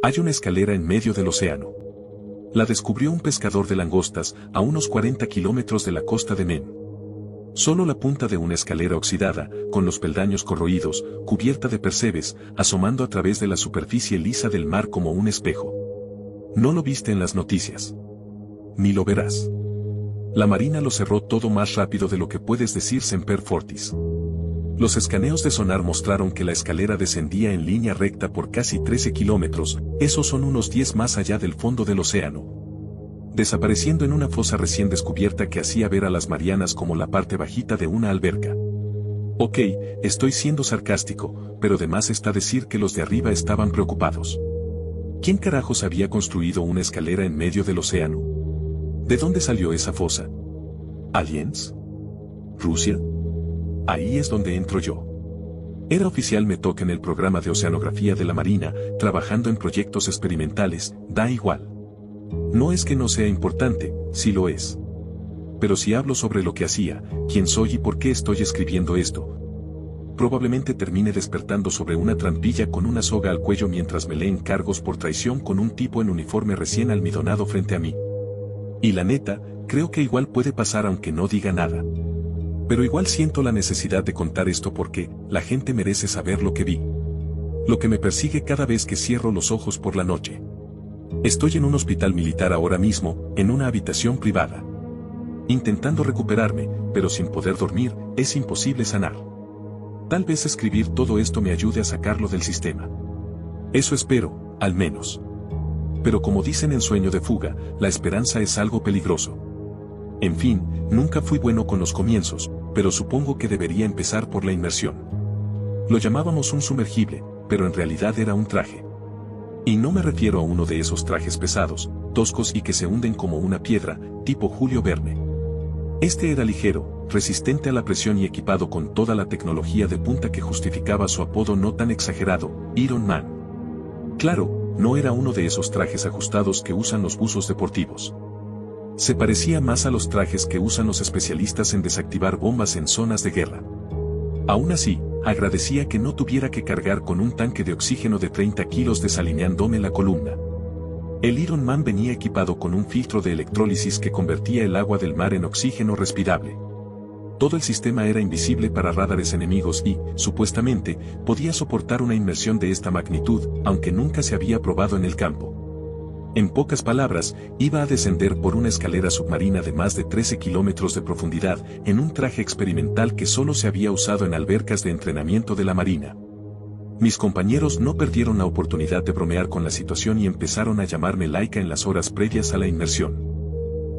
Hay una escalera en medio del océano. La descubrió un pescador de langostas a unos 40 kilómetros de la costa de Maine. Solo la punta de una escalera oxidada, con los peldaños corroídos, cubierta de percebes, asomando a través de la superficie lisa del mar como un espejo. No lo viste en las noticias. Ni lo verás. La Marina lo cerró todo más rápido de lo que puedes decir semper fortis. Los escaneos de sonar mostraron que la escalera descendía en línea recta por casi 13 kilómetros, esos son unos 10 más allá del fondo del océano, desapareciendo en una fosa recién descubierta que hacía ver a las Marianas como la parte bajita de una alberca. Ok, estoy siendo sarcástico, pero de más está decir que los de arriba estaban preocupados. ¿Quién carajos había construido una escalera en medio del océano? ¿De dónde salió esa fosa? ¿Aliens? ¿Rusia? Ahí es donde entro yo. Era oficial me toca en el programa de oceanografía de la Marina, trabajando en proyectos experimentales, da igual. No es que no sea importante, sí lo es. Pero si hablo sobre lo que hacía, quién soy y por qué estoy escribiendo esto, probablemente termine despertando sobre una trampilla con una soga al cuello mientras me leen cargos por traición con un tipo en uniforme recién almidonado frente a mí. Y la neta, creo que igual puede pasar aunque no diga nada. Pero igual siento la necesidad de contar esto porque la gente merece saber lo que vi. Lo que me persigue cada vez que cierro los ojos por la noche. Estoy en un hospital militar ahora mismo, en una habitación privada. Intentando recuperarme, pero sin poder dormir, es imposible sanar. Tal vez escribir todo esto me ayude a sacarlo del sistema. Eso espero, al menos. Pero como dicen en Sueño de Fuga, la esperanza es algo peligroso. En fin, nunca fui bueno con los comienzos, pero supongo que debería empezar por la inmersión. Lo llamábamos un sumergible, pero en realidad era un traje. Y no me refiero a uno de esos trajes pesados, toscos y que se hunden como una piedra, tipo Julio Verne. Este era ligero, resistente a la presión y equipado con toda la tecnología de punta que justificaba su apodo no tan exagerado, Iron Man. Claro, no era uno de esos trajes ajustados que usan los buzos deportivos. Se parecía más a los trajes que usan los especialistas en desactivar bombas en zonas de guerra. Aún así, agradecía que no tuviera que cargar con un tanque de oxígeno de 30 kilos desalineándome la columna. El Iron Man venía equipado con un filtro de electrólisis que convertía el agua del mar en oxígeno respirable. Todo el sistema era invisible para radares enemigos y, supuestamente, podía soportar una inmersión de esta magnitud, aunque nunca se había probado en el campo. En pocas palabras, iba a descender por una escalera submarina de más de 13 kilómetros de profundidad, en un traje experimental que solo se había usado en albercas de entrenamiento de la Marina. Mis compañeros no perdieron la oportunidad de bromear con la situación y empezaron a llamarme Laika en las horas previas a la inmersión.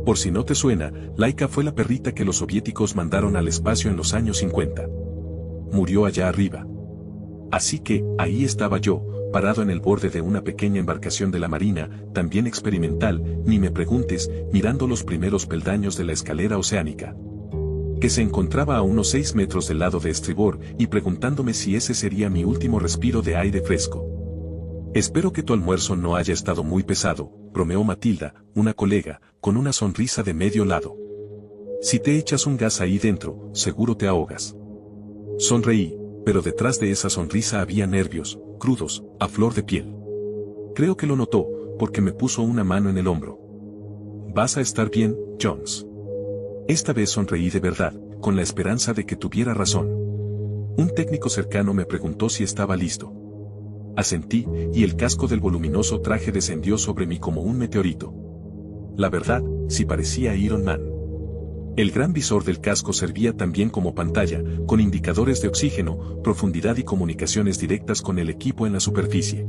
Por si no te suena, Laika fue la perrita que los soviéticos mandaron al espacio en los años 50. Murió allá arriba. Así que, ahí estaba yo, parado en el borde de una pequeña embarcación de la Marina, también experimental, ni me preguntes, mirando los primeros peldaños de la escalera oceánica, que se encontraba a unos 6 metros del lado de estribor, y preguntándome si ese sería mi último respiro de aire fresco. Espero que tu almuerzo no haya estado muy pesado, bromeó Matilda, una colega, con una sonrisa de medio lado. Si te echas un gas ahí dentro, seguro te ahogas. Sonreí, pero detrás de esa sonrisa había nervios, crudos, a flor de piel. Creo que lo notó, porque me puso una mano en el hombro. Vas a estar bien, Jones. Esta vez sonreí de verdad, con la esperanza de que tuviera razón. Un técnico cercano me preguntó si estaba listo. Asentí, y el casco del voluminoso traje descendió sobre mí como un meteorito. La verdad, sí parecía Iron Man. El gran visor del casco servía también como pantalla, con indicadores de oxígeno, profundidad y comunicaciones directas con el equipo en la superficie.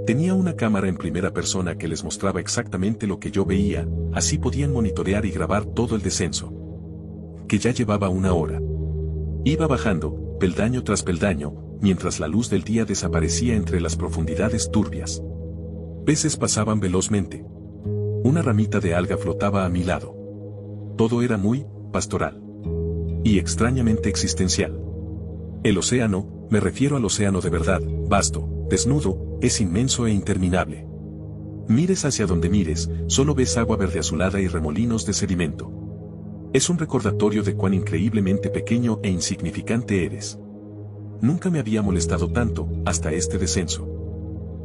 Tenía una cámara en primera persona que les mostraba exactamente lo que yo veía, así podían monitorear y grabar todo el descenso. Que ya llevaba 1 hora. Iba bajando, peldaño tras peldaño, mientras la luz del día desaparecía entre las profundidades turbias. Peces pasaban velozmente. Una ramita de alga flotaba a mi lado. Todo era muy pastoral. Y extrañamente existencial. El océano, me refiero al océano de verdad, vasto, desnudo, es inmenso e interminable. Mires hacia donde mires, solo ves agua verde azulada y remolinos de sedimento. Es un recordatorio de cuán increíblemente pequeño e insignificante eres. Nunca me había molestado tanto, hasta este descenso.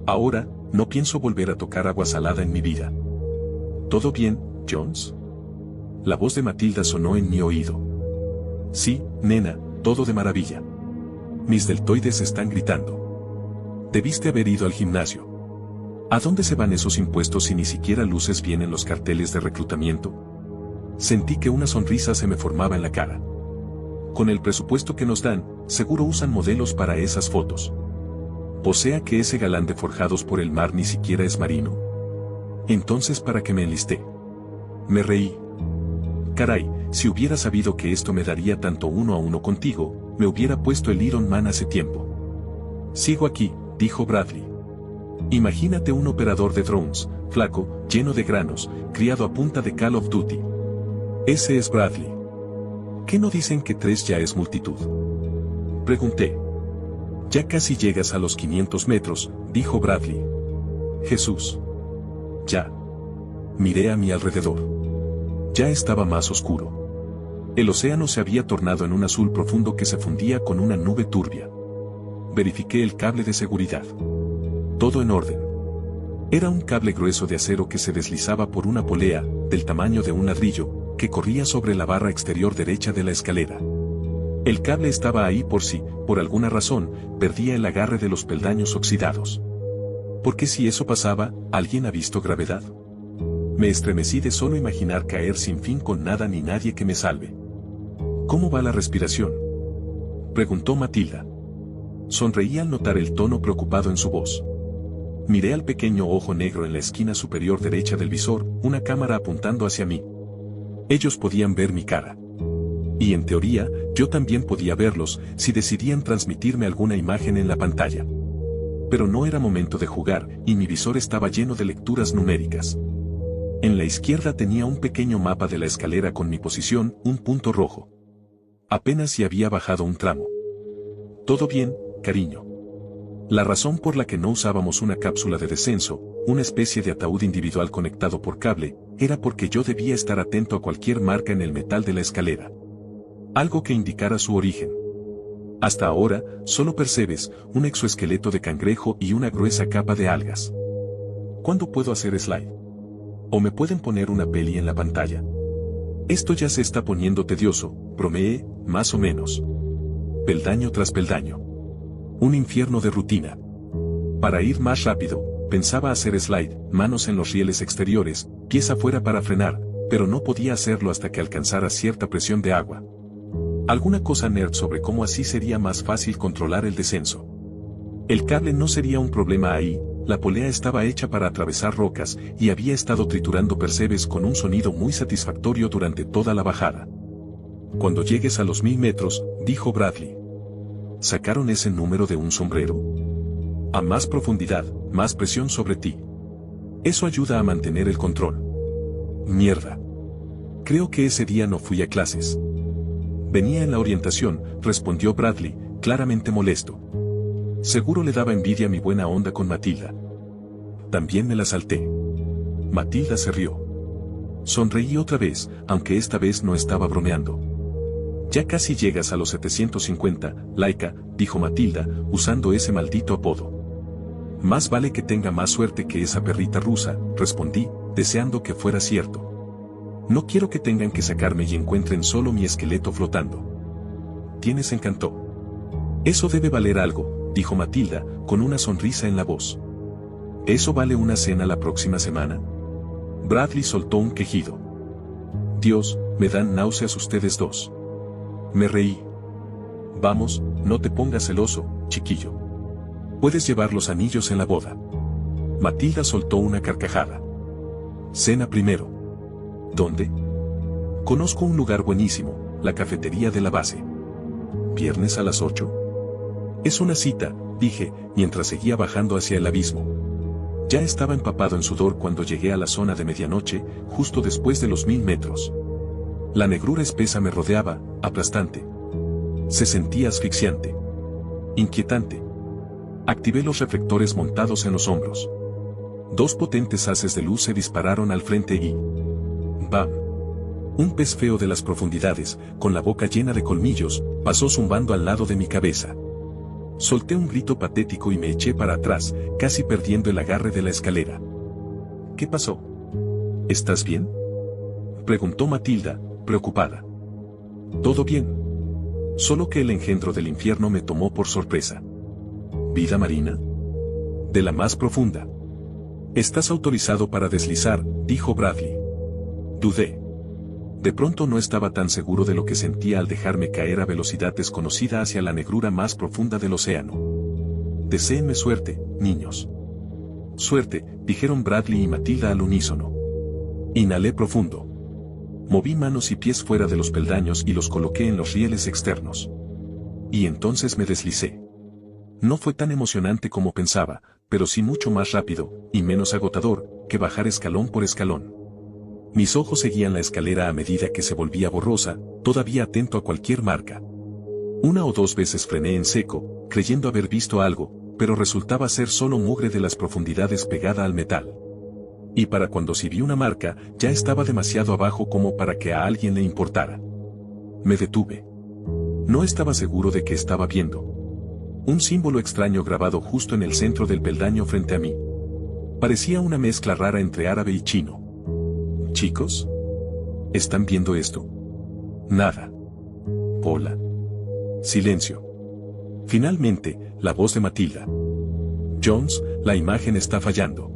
Ahora, No pienso volver a tocar agua salada en mi vida. ¿Todo bien, Jones? La voz de Matilda sonó en mi oído. Sí, nena, todo de maravilla. Mis deltoides están gritando. Debiste haber ido al gimnasio. ¿A dónde se van esos impuestos si ni siquiera luces bien en los carteles de reclutamiento? Sentí que una sonrisa se me formaba en la cara. Con el presupuesto que nos dan, seguro usan modelos para esas fotos. O sea que ese galán de Forjados por el Mar ni siquiera es marino. Entonces, ¿para qué me enlisté? Me reí. Caray, si hubiera sabido que esto me daría tanto 1-1 contigo, me hubiera puesto el Iron Man hace tiempo. Sigo aquí, dijo Bradley. Imagínate un operador de drones, flaco, lleno de granos, criado a punta de Call of Duty. Ese es Bradley. ¿Qué no dicen que 3 ya es multitud? Pregunté. Ya casi llegas a los 500 metros, dijo Bradley. Jesús. Ya. Miré a mi alrededor. Ya estaba más oscuro. El océano se había tornado en un azul profundo que se fundía con una nube turbia. Verifiqué el cable de seguridad. Todo en orden. Era un cable grueso de acero que se deslizaba por una polea, del tamaño de un ladrillo, que corría sobre la barra exterior derecha de la escalera. El cable estaba ahí por si, por alguna razón, perdía el agarre de los peldaños oxidados. Porque si eso pasaba, ¿alguien ha visto gravedad? Me estremecí de solo imaginar caer sin fin con nada ni nadie que me salve. ¿Cómo va la respiración?, preguntó Matilda. Sonreí al notar el tono preocupado en su voz. Miré al pequeño ojo negro en la esquina superior derecha del visor, una cámara apuntando hacia mí. Ellos podían ver mi cara. Y en teoría, yo también podía verlos, si decidían transmitirme alguna imagen en la pantalla. Pero no era momento de jugar, y mi visor estaba lleno de lecturas numéricas. En la izquierda tenía un pequeño mapa de la escalera con mi posición, un punto rojo. Apenas si había bajado un tramo. Todo bien, cariño. La razón por la que no usábamos una cápsula de descenso, una especie de ataúd individual conectado por cable, era porque yo debía estar atento a cualquier marca en el metal de la escalera. Algo que indicara su origen. Hasta ahora, solo percebes un exoesqueleto de cangrejo y una gruesa capa de algas. ¿Cuándo puedo hacer slide? ¿O me pueden poner una peli en la pantalla? Esto ya se está poniendo tedioso, bromeé, más o menos. Peldaño tras peldaño. Un infierno de rutina. Para ir más rápido, pensaba hacer slide, manos en los rieles exteriores, pies afuera para frenar, pero no podía hacerlo hasta que alcanzara cierta presión de agua. Alguna cosa nerd sobre cómo así sería más fácil controlar el descenso. El cable no sería un problema ahí, la polea estaba hecha para atravesar rocas y había estado triturando percebes con un sonido muy satisfactorio durante toda la bajada. Cuando llegues a los 1000 metros, dijo Bradley. ¿Sacaron ese número de un sombrero? A más profundidad, más presión sobre ti. Eso ayuda a mantener el control. Mierda. Creo que ese día no fui a clases. Venía en la orientación, respondió Bradley, claramente molesto. Seguro le daba envidia mi buena onda con Matilda. También me la salté. Matilda se rió. Sonreí otra vez, aunque esta vez no estaba bromeando. Ya casi llegas a los 750, Laika, dijo Matilda, usando ese maldito apodo. Más vale que tenga más suerte que esa perrita rusa, respondí, deseando que fuera cierto. No quiero que tengan que sacarme y encuentren solo mi esqueleto flotando. Tienes encanto. Eso debe valer algo, dijo Matilda, con una sonrisa en la voz. ¿Eso vale una cena la próxima semana? Bradley soltó un quejido. Dios, me dan náuseas ustedes dos. Me reí. Vamos, no te pongas celoso, chiquillo. Puedes llevar los anillos en la boda. Matilda soltó una carcajada. Cena primero. ¿Dónde? Conozco un lugar buenísimo, la cafetería de la base. ¿Viernes a las 8? Es una cita, dije, mientras seguía bajando hacia el abismo. Ya estaba empapado en sudor cuando llegué a la zona de medianoche, justo después de los 1000 metros. La negrura espesa me rodeaba, aplastante. Se sentía asfixiante. Inquietante. Activé los reflectores montados en los hombros. 2 potentes haces de luz se dispararon al frente y... ¡bam! Un pez feo de las profundidades, con la boca llena de colmillos, pasó zumbando al lado de mi cabeza. Solté un grito patético y me eché para atrás, casi perdiendo el agarre de la escalera. ¿Qué pasó? ¿Estás bien?, preguntó Matilda, preocupada. Todo bien. Solo que el engendro del infierno me tomó por sorpresa. ¿Vida marina? De la más profunda. Estás autorizado para deslizar, dijo Bradley. Dudé. De pronto no estaba tan seguro de lo que sentía al dejarme caer a velocidad desconocida hacia la negrura más profunda del océano. Deséenme suerte, niños. Suerte, dijeron Bradley y Matilda al unísono. Inhalé profundo. Moví manos y pies fuera de los peldaños y los coloqué en los rieles externos. Y entonces me deslicé. No fue tan emocionante como pensaba, pero sí mucho más rápido, y menos agotador, que bajar escalón por escalón. Mis ojos seguían la escalera a medida que se volvía borrosa, todavía atento a cualquier marca. Una o dos veces frené en seco, creyendo haber visto algo, pero resultaba ser solo mugre de las profundidades pegada al metal. Y para cuando sí vi una marca, ya estaba demasiado abajo como para que a alguien le importara. Me detuve. No estaba seguro de qué estaba viendo. Un símbolo extraño grabado justo en el centro del peldaño frente a mí. Parecía una mezcla rara entre árabe y chino. ¿Chicos? ¿Están viendo esto? Nada. Hola. Silencio. Finalmente, la voz de Matilda. Jones, la imagen está fallando.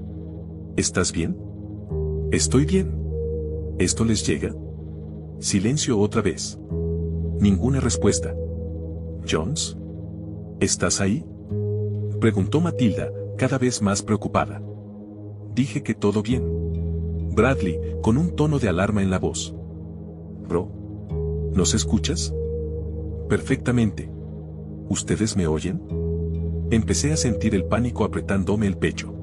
¿Estás bien? Estoy bien. ¿Esto les llega? Silencio otra vez. Ninguna respuesta. Jones, ¿estás ahí?, preguntó Matilda, cada vez más preocupada. Dije que todo bien. Bradley, con un tono de alarma en la voz. Bro, ¿nos escuchas? Perfectamente. ¿Ustedes me oyen? Empecé a sentir el pánico apretándome el pecho.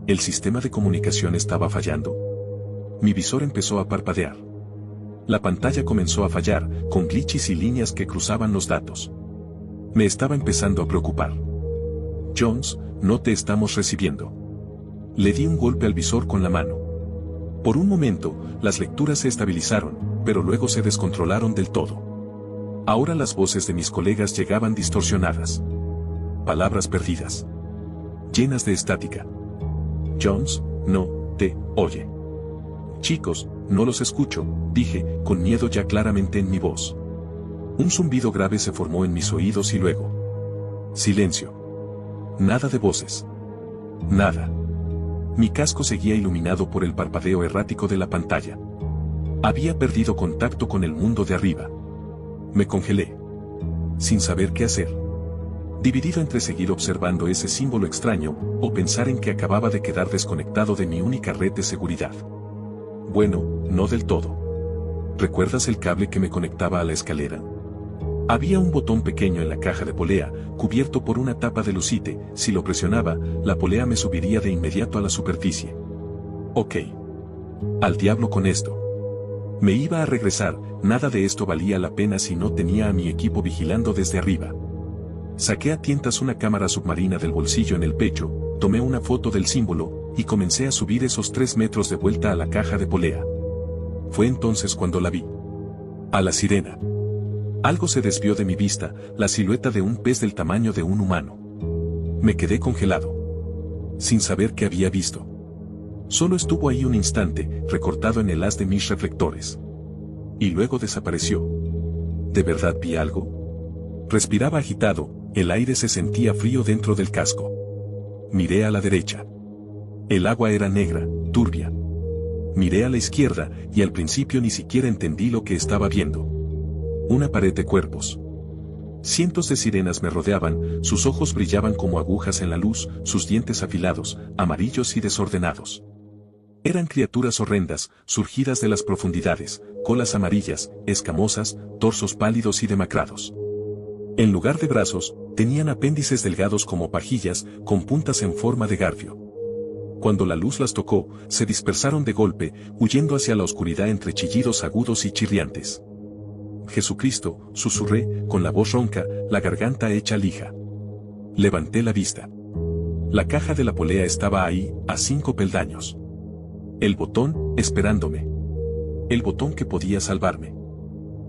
¿El sistema de comunicación estaba fallando? Mi visor empezó a parpadear. La pantalla comenzó a fallar, con glitches y líneas que cruzaban los datos. Me estaba empezando a preocupar. Jones, no te estamos recibiendo. Le di un golpe al visor con la mano. Por un momento, las lecturas se estabilizaron, pero luego se descontrolaron del todo. Ahora las voces de mis colegas llegaban distorsionadas. Palabras perdidas. Llenas de estática. Jones, no te oye. Chicos, no los escucho, dije, con miedo ya claramente en mi voz. Un zumbido grave se formó en mis oídos y luego. Silencio. Nada de voces. Nada. Mi casco seguía iluminado por el parpadeo errático de la pantalla. Había perdido contacto con el mundo de arriba. Me congelé. Sin saber qué hacer. Dividido entre seguir observando ese símbolo extraño, o pensar en que acababa de quedar desconectado de mi única red de seguridad. Bueno, no del todo. ¿Recuerdas el cable que me conectaba a la escalera? Había un botón pequeño en la caja de polea, cubierto por una tapa de lucite. Si lo presionaba, la polea me subiría de inmediato a la superficie. Ok. Al diablo con esto. Me iba a regresar, nada de esto valía la pena si no tenía a mi equipo vigilando desde arriba. Saqué a tientas una cámara submarina del bolsillo en el pecho, tomé una foto del símbolo, y comencé a subir esos 3 metros de vuelta a la caja de polea. Fue entonces cuando la vi. A la sirena. Algo se desvió de mi vista, la silueta de un pez del tamaño de un humano. Me quedé congelado. Sin saber qué había visto. Solo estuvo ahí un instante, recortado en el haz de mis reflectores. Y luego desapareció. ¿De verdad vi algo? Respiraba agitado, el aire se sentía frío dentro del casco. Miré a la derecha. El agua era negra, turbia. Miré a la izquierda, y al principio ni siquiera entendí lo que estaba viendo. Una pared de cuerpos. Cientos de sirenas me rodeaban, sus ojos brillaban como agujas en la luz, sus dientes afilados, amarillos y desordenados. Eran criaturas horrendas, surgidas de las profundidades, colas amarillas, escamosas, torsos pálidos y demacrados. En lugar de brazos, tenían apéndices delgados como pajillas, con puntas en forma de garfio. Cuando la luz las tocó, se dispersaron de golpe, huyendo hacia la oscuridad entre chillidos agudos y chirriantes. Jesucristo, susurré, con la voz ronca, la garganta hecha lija. Levanté la vista. La caja de la polea estaba ahí, a 5 peldaños. El botón, esperándome. El botón que podía salvarme.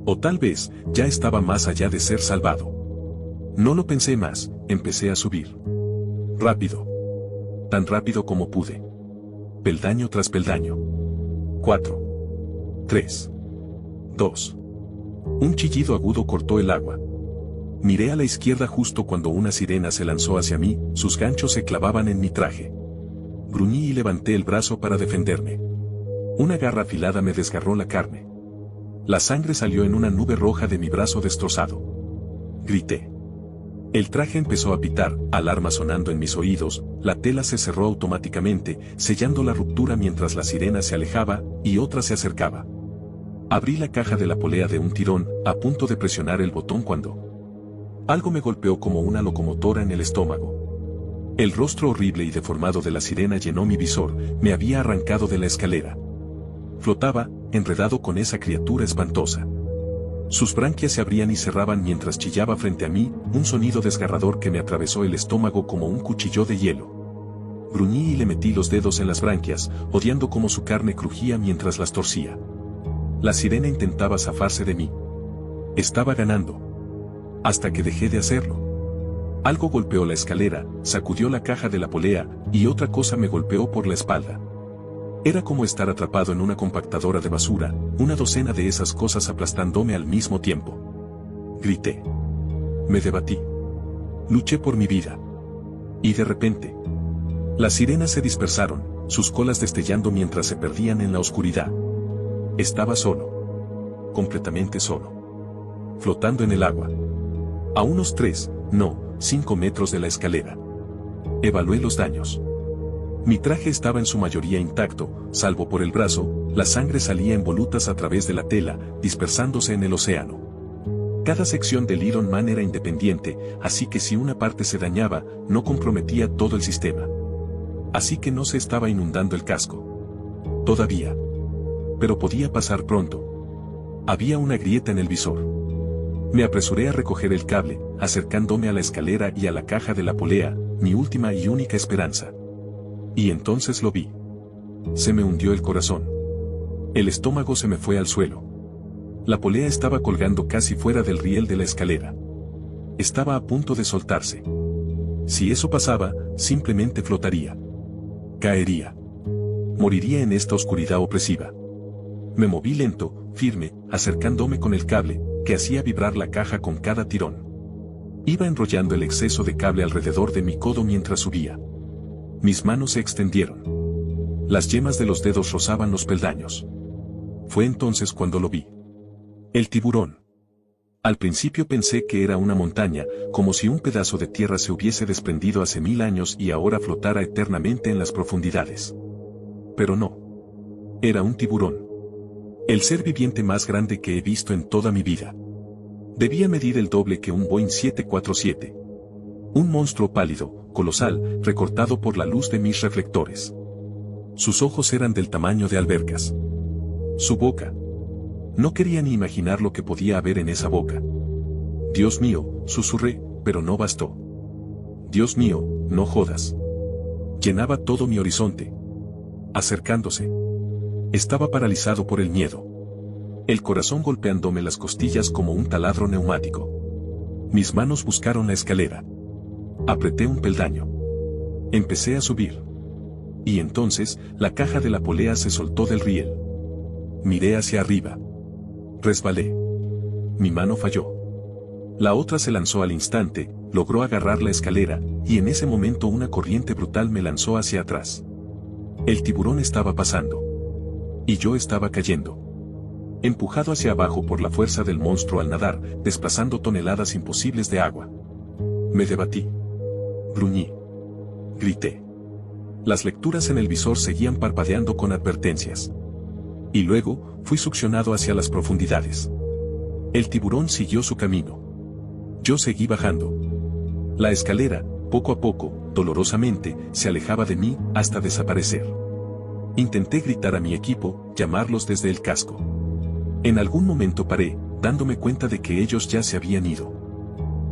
O tal vez, ya estaba más allá de ser salvado. No lo pensé más, empecé a subir. Rápido. Tan rápido como pude. Peldaño tras peldaño. 4. 3. 2. Un chillido agudo cortó el agua. Miré a la izquierda justo cuando una sirena se lanzó hacia mí, sus ganchos se clavaban en mi traje. Gruñí y levanté el brazo para defenderme. Una garra afilada me desgarró la carne. La sangre salió en una nube roja de mi brazo destrozado. Grité. El traje empezó a pitar, alarma sonando en mis oídos, la tela se cerró automáticamente, sellando la ruptura mientras la sirena se alejaba, y otra se acercaba. Abrí la caja de la polea de un tirón, a punto de presionar el botón cuando algo me golpeó como una locomotora en el estómago. El rostro horrible y deformado de la sirena llenó mi visor, me había arrancado de la escalera. Flotaba, enredado con esa criatura espantosa. Sus branquias se abrían y cerraban mientras chillaba frente a mí, un sonido desgarrador que me atravesó el estómago como un cuchillo de hielo. Gruñí y le metí los dedos en las branquias, odiando cómo su carne crujía mientras las torcía. La sirena intentaba zafarse de mí. Estaba ganando. Hasta que dejé de hacerlo. Algo golpeó la escalera, sacudió la caja de la polea, y otra cosa me golpeó por la espalda. Era como estar atrapado en una compactadora de basura, una docena de esas cosas aplastándome al mismo tiempo. Grité. Me debatí. Luché por mi vida. Y de repente, las sirenas se dispersaron, sus colas destellando mientras se perdían en la oscuridad. Estaba solo. Completamente solo. Flotando en el agua. A unos 5 metros de la escalera. Evalué los daños. Mi traje estaba en su mayoría intacto, salvo por el brazo, la sangre salía en volutas a través de la tela, dispersándose en el océano. Cada sección del Iron Man era independiente, así que si una parte se dañaba, no comprometía todo el sistema. Así que no se estaba inundando el casco. Todavía. Pero podía pasar pronto. Había una grieta en el visor. Me apresuré a recoger el cable, acercándome a la escalera y a la caja de la polea, mi última y única esperanza. Y entonces lo vi. Se me hundió el corazón. El estómago se me fue al suelo. La polea estaba colgando casi fuera del riel de la escalera. Estaba a punto de soltarse. Si eso pasaba, simplemente flotaría. Caería. Moriría en esta oscuridad opresiva. Me moví lento, firme, acercándome con el cable, que hacía vibrar la caja con cada tirón. Iba enrollando el exceso de cable alrededor de mi codo mientras subía. Mis manos se extendieron. Las yemas de los dedos rozaban los peldaños. Fue entonces cuando lo vi. El tiburón. Al principio pensé que era una montaña, como si un pedazo de tierra se hubiese desprendido hace 1000 años y ahora flotara eternamente en las profundidades. Pero no. Era un tiburón. El ser viviente más grande que he visto en toda mi vida. Debía medir el doble que un Boeing 747. Un monstruo pálido, colosal, recortado por la luz de mis reflectores. Sus ojos eran del tamaño de albercas. Su boca. No quería ni imaginar lo que podía haber en esa boca. Dios mío, susurré, pero no bastó. Dios mío, no jodas. Llenaba todo mi horizonte. Acercándose. Estaba paralizado por el miedo. El corazón golpeándome las costillas como un taladro neumático. Mis manos buscaron la escalera. Apreté un peldaño. Empecé a subir. Y entonces, la caja de la polea se soltó del riel. Miré hacia arriba. Resbalé. Mi mano falló. La otra se lanzó al instante, logró agarrar la escalera, y en ese momento una corriente brutal me lanzó hacia atrás. El tiburón estaba pasando. Y yo estaba cayendo. Empujado hacia abajo por la fuerza del monstruo al nadar, desplazando toneladas imposibles de agua. Me debatí. Gruñí. Grité. Las lecturas en el visor seguían parpadeando con advertencias. Y luego, fui succionado hacia las profundidades. El tiburón siguió su camino. Yo seguí bajando. La escalera, poco a poco, dolorosamente, se alejaba de mí, hasta desaparecer. Intenté gritar a mi equipo, llamarlos desde el casco. En algún momento paré, dándome cuenta de que ellos ya se habían ido.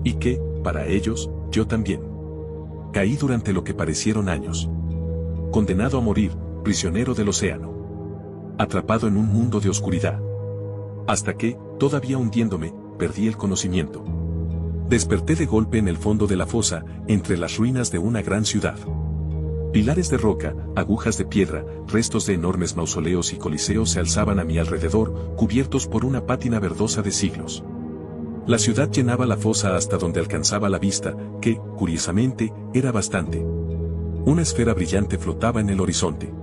Y que, para ellos, yo también. Caí durante lo que parecieron años. Condenado a morir, prisionero del océano. Atrapado en un mundo de oscuridad. Hasta que, todavía hundiéndome, perdí el conocimiento. Desperté de golpe en el fondo de la fosa, entre las ruinas de una gran ciudad. Pilares de roca, agujas de piedra, restos de enormes mausoleos y coliseos se alzaban a mi alrededor, cubiertos por una pátina verdosa de siglos. La ciudad llenaba la fosa hasta donde alcanzaba la vista, que, curiosamente, era bastante. Una esfera brillante flotaba en el horizonte.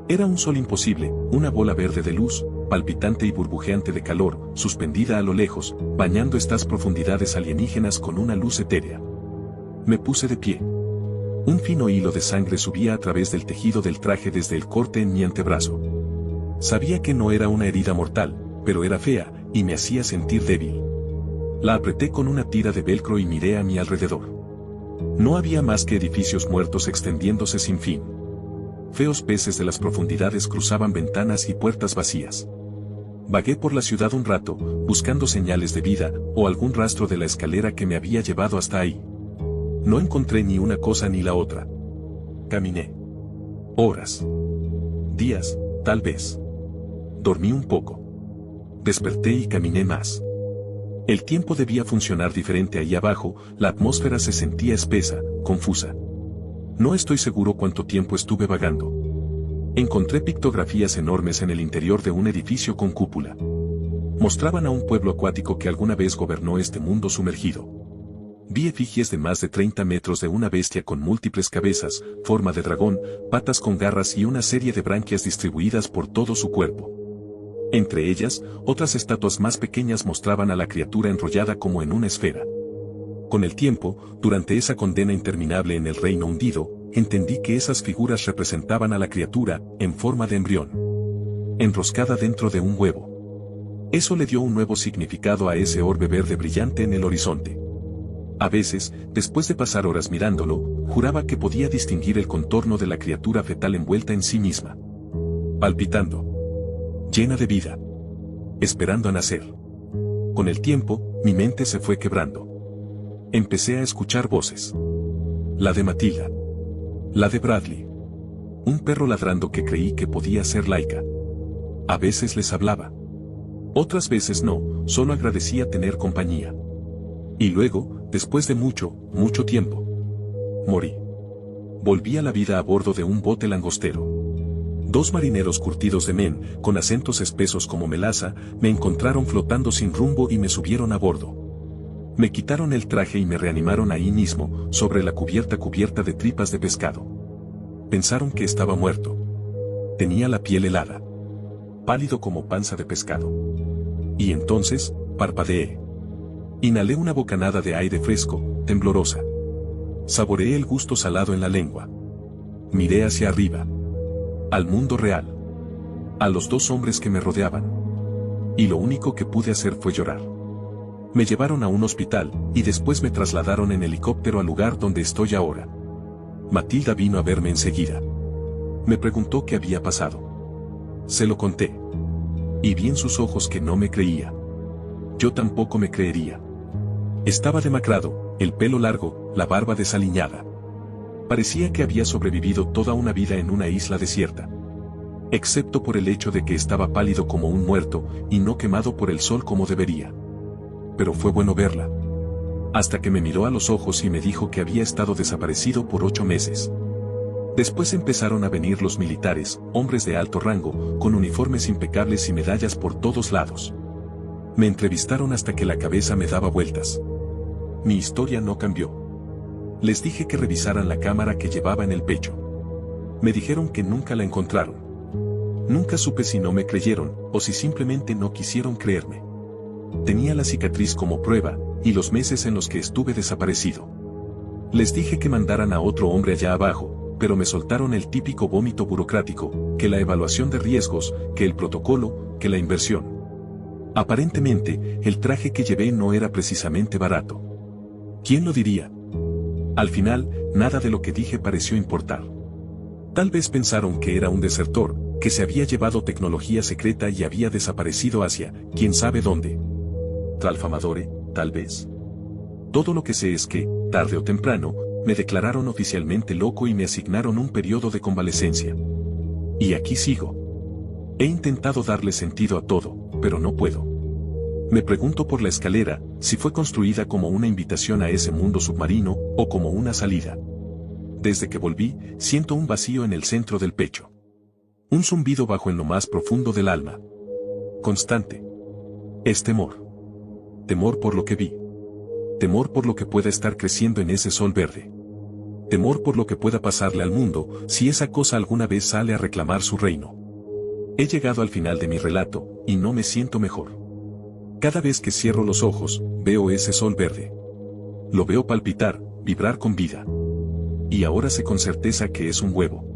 Era un sol imposible, una bola verde de luz, palpitante y burbujeante de calor, suspendida a lo lejos, bañando estas profundidades alienígenas con una luz etérea. Me puse de pie. Un fino hilo de sangre subía a través del tejido del traje desde el corte en mi antebrazo. Sabía que no era una herida mortal, pero era fea, y me hacía sentir débil. La apreté con una tira de velcro y miré a mi alrededor. No había más que edificios muertos extendiéndose sin fin. Feos peces de las profundidades cruzaban ventanas y puertas vacías. Vagué por la ciudad un rato, buscando señales de vida, o algún rastro de la escalera que me había llevado hasta ahí. No encontré ni una cosa ni la otra. Caminé. Horas. Días, tal vez. Dormí un poco. Desperté y caminé más. El tiempo debía funcionar diferente ahí abajo, la atmósfera se sentía espesa, confusa. No estoy seguro cuánto tiempo estuve vagando. Encontré pictografías enormes en el interior de un edificio con cúpula. Mostraban a un pueblo acuático que alguna vez gobernó este mundo sumergido. Vi efigies de más de 30 metros de una bestia con múltiples cabezas, forma de dragón, patas con garras y una serie de branquias distribuidas por todo su cuerpo. Entre ellas, otras estatuas más pequeñas mostraban a la criatura enrollada como en una esfera. Con el tiempo, durante esa condena interminable en el reino hundido, entendí que esas figuras representaban a la criatura, en forma de embrión, enroscada dentro de un huevo. Eso le dio un nuevo significado a ese orbe verde brillante en el horizonte. A veces, después de pasar horas mirándolo, juraba que podía distinguir el contorno de la criatura fetal envuelta en sí misma. Palpitando. Llena de vida. Esperando a nacer. Con el tiempo, mi mente se fue quebrando. Empecé a escuchar voces. La de Matilda. La de Bradley. Un perro ladrando que creí que podía ser Laika. A veces les hablaba. Otras veces no, solo agradecía tener compañía. Y luego, después de mucho tiempo, morí. Volví a la vida a bordo de un bote langostero. 2 marineros curtidos de men, con acentos espesos como melaza, me encontraron flotando sin rumbo y me subieron a bordo. Me quitaron el traje y me reanimaron ahí mismo, sobre la cubierta de tripas de pescado. Pensaron que estaba muerto. Tenía la piel helada. Pálido como panza de pescado. Y entonces, parpadeé. Inhalé una bocanada de aire fresco, temblorosa. Saboreé el gusto salado en la lengua. Miré hacia arriba. Al mundo real. A los 2 hombres que me rodeaban. Y lo único que pude hacer fue llorar. Me llevaron a un hospital, y después me trasladaron en helicóptero al lugar donde estoy ahora. Matilda vino a verme enseguida. Me preguntó qué había pasado. Se lo conté. Y vi en sus ojos que no me creía. Yo tampoco me creería. Estaba demacrado, el pelo largo, la barba desaliñada. Parecía que había sobrevivido toda una vida en una isla desierta. Excepto por el hecho de que estaba pálido como un muerto, y no quemado por el sol como debería. Pero fue bueno verla. Hasta que me miró a los ojos y me dijo que había estado desaparecido por 8 meses. Después empezaron a venir los militares, hombres de alto rango, con uniformes impecables y medallas por todos lados. Me entrevistaron hasta que la cabeza me daba vueltas. Mi historia no cambió. Les dije que revisaran la cámara que llevaba en el pecho. Me dijeron que nunca la encontraron. Nunca supe si no me creyeron, o si simplemente no quisieron creerme. Tenía la cicatriz como prueba, y los meses en los que estuve desaparecido. Les dije que mandaran a otro hombre allá abajo, pero me soltaron el típico vómito burocrático, que la evaluación de riesgos, que el protocolo, que la inversión. Aparentemente, el traje que llevé no era precisamente barato. ¿Quién lo diría? Al final, nada de lo que dije pareció importar. Tal vez pensaron que era un desertor, que se había llevado tecnología secreta y había desaparecido hacia, quién sabe dónde. Tralfamadore, tal vez. Todo lo que sé es que, tarde o temprano, me declararon oficialmente loco y me asignaron un periodo de convalecencia. Y aquí sigo. He intentado darle sentido a todo, pero no puedo. Me pregunto por la escalera, Si fue construida como una invitación a ese mundo submarino, o como una salida. Desde que volví, siento un vacío en el centro del pecho. Un zumbido bajo en lo más profundo del alma. Constante. Es temor. Temor por lo que vi. Temor por lo que pueda estar creciendo en ese sol verde. Temor por lo que pueda pasarle al mundo, si esa cosa alguna vez sale a reclamar su reino. He llegado al final de mi relato, y no me siento mejor. Cada vez que cierro los ojos, veo ese sol verde. Lo veo palpitar, vibrar con vida. Y ahora sé con certeza que es un huevo.